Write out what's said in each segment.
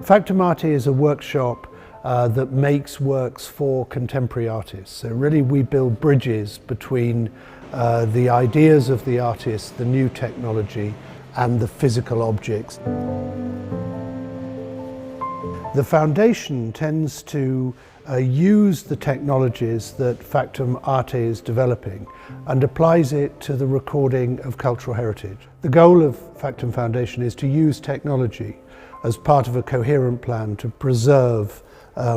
Factum Arte is a workshop that makes works for contemporary artists. So really we build bridges between the ideas of the artist, the new technology, and the physical objects. The foundation tends to use the technologies that Factum Arte is developing and applies it to the recording of cultural heritage. The goal of Factum Foundation is to use technology as part of a coherent plan to preserve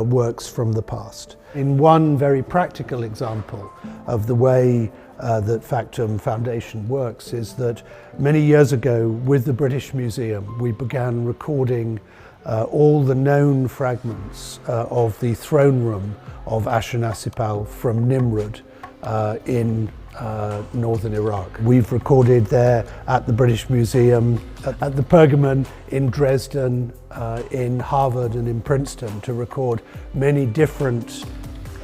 works from the past. In one very practical example of the way that Factum Foundation works is that many years ago with the British Museum we began recording all the known fragments of the throne room of Ashurnasirpal from Nimrud in northern Iraq. We've recorded there at the British Museum, at the Pergamon in Dresden, in Harvard and in Princeton to record many different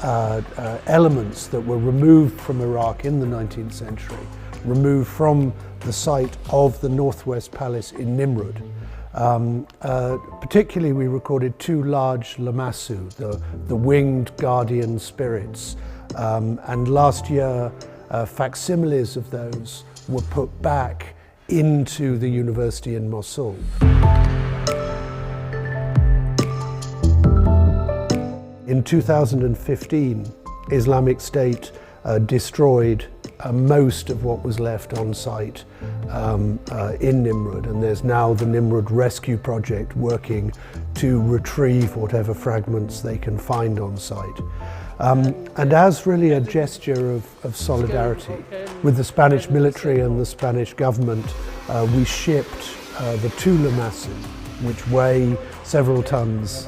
elements that were removed from Iraq in the 19th century, removed from the site of the Northwest Palace in Nimrud. Particularly we recorded two large lamassu, the winged guardian spirits, and last year facsimiles of those were put back into the university in Mosul. In 2015, Islamic State destroyed most of what was left on site in Nimrud, and there's now the Nimrud Rescue Project working to retrieve whatever fragments they can find on site. And as really a gesture of solidarity with the Spanish military and the Spanish government, we shipped the two lamassu, which weigh several tons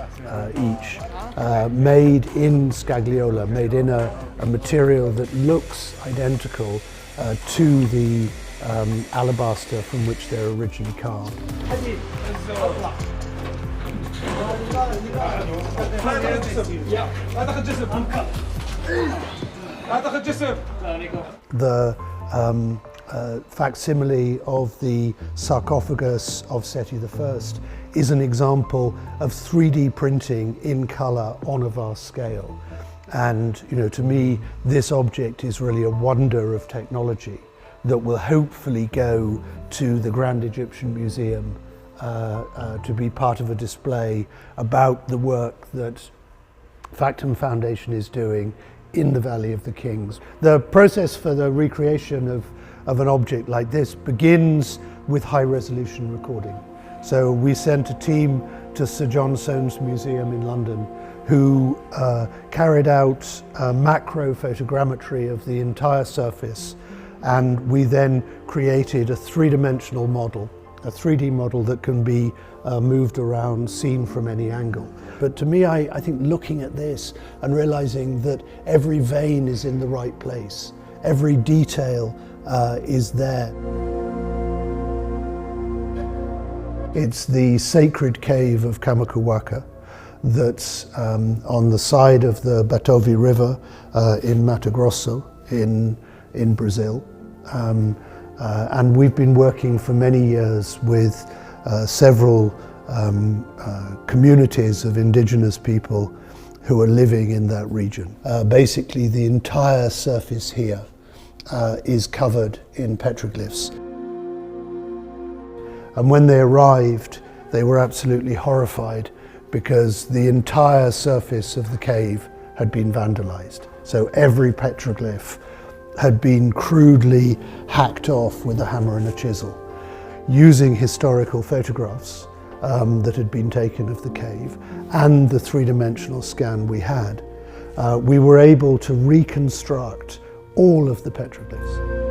each, made in scagliola, made in a material that looks identical to the alabaster from which they're originally carved. The facsimile of the sarcophagus of Seti I is an example of 3D printing in colour on a vast scale. And to me, this object is really a wonder of technology that will hopefully go to the Grand Egyptian Museum to be part of a display about the work that Factum Foundation is doing in the Valley of the Kings. The process for the recreation of an object like this begins with high-resolution recording. So we sent a team to Sir John Soane's Museum in London who carried out macro photogrammetry of the entire surface, and we then created a three-dimensional model, a 3D model that can be moved around, seen from any angle. But to me, I think looking at this and realizing that every vein is in the right place, every detail is there. It's the sacred cave of Camacuaca that's on the side of the Batovi River in Mato Grosso in Brazil. And we've been working for many years with several communities of indigenous people who are living in that region. Basically, the entire surface here is covered in petroglyphs. And when they arrived, they were absolutely horrified because the entire surface of the cave had been vandalized. So every petroglyph had been crudely hacked off with a hammer and a chisel. Using historical photographs that had been taken of the cave and the three-dimensional scan we had, we were able to reconstruct all of the petroglyphs.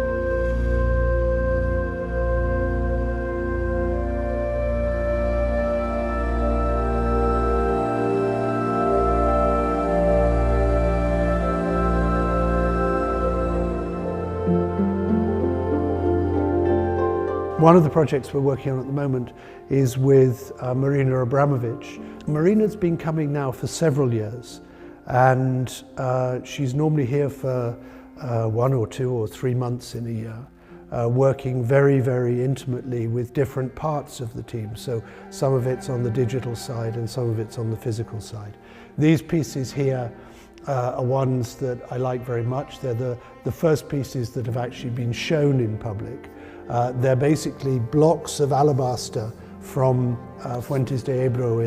One of the projects we're working on at the moment is with Marina Abramovic. Marina's been coming now for several years, and she's normally here for 1 or 2 or 3 months in a year. working very, very intimately with different parts of the team. So some of it's on the digital side and some of it's on the physical side. These pieces here are ones that I like very much. They're the first pieces that have actually been shown in public. They're basically blocks of alabaster from Fuentes de Ebro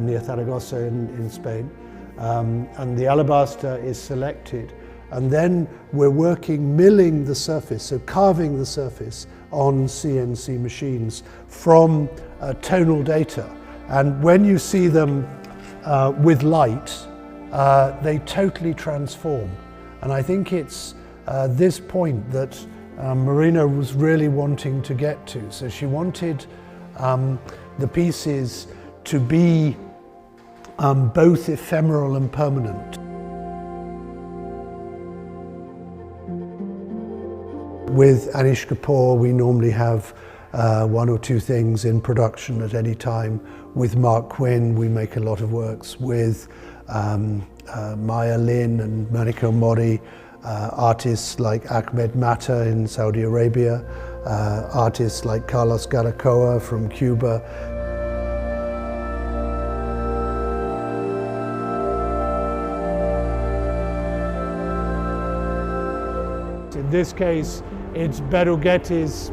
near Zaragoza in Spain. And the alabaster is selected. And then we're milling the surface, so carving the surface on CNC machines from tonal data. And when you see them with light, they totally transform. And I think it's this point that Marina was really wanting to get to. So she wanted the pieces to be both ephemeral and permanent. With Anish Kapoor, we normally have one or two things in production at any time. With Mark Quinn, we make a lot of works. With Maya Lin and Maniko Mori, artists like Ahmed Mata in Saudi Arabia, artists like Carlos Garacoa from Cuba. In this case, it's Berrugetti's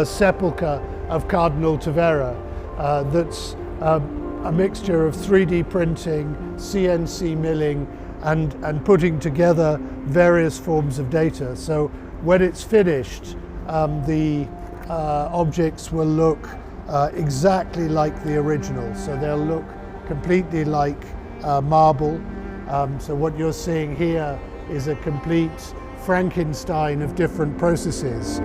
Sepulchre of Cardinal Tavera. That's a mixture of 3D printing, CNC milling, and putting together various forms of data. So when it's finished, the objects will look exactly like the original. So they'll look completely like marble. So what you're seeing here is a complete Frankenstein of different processes.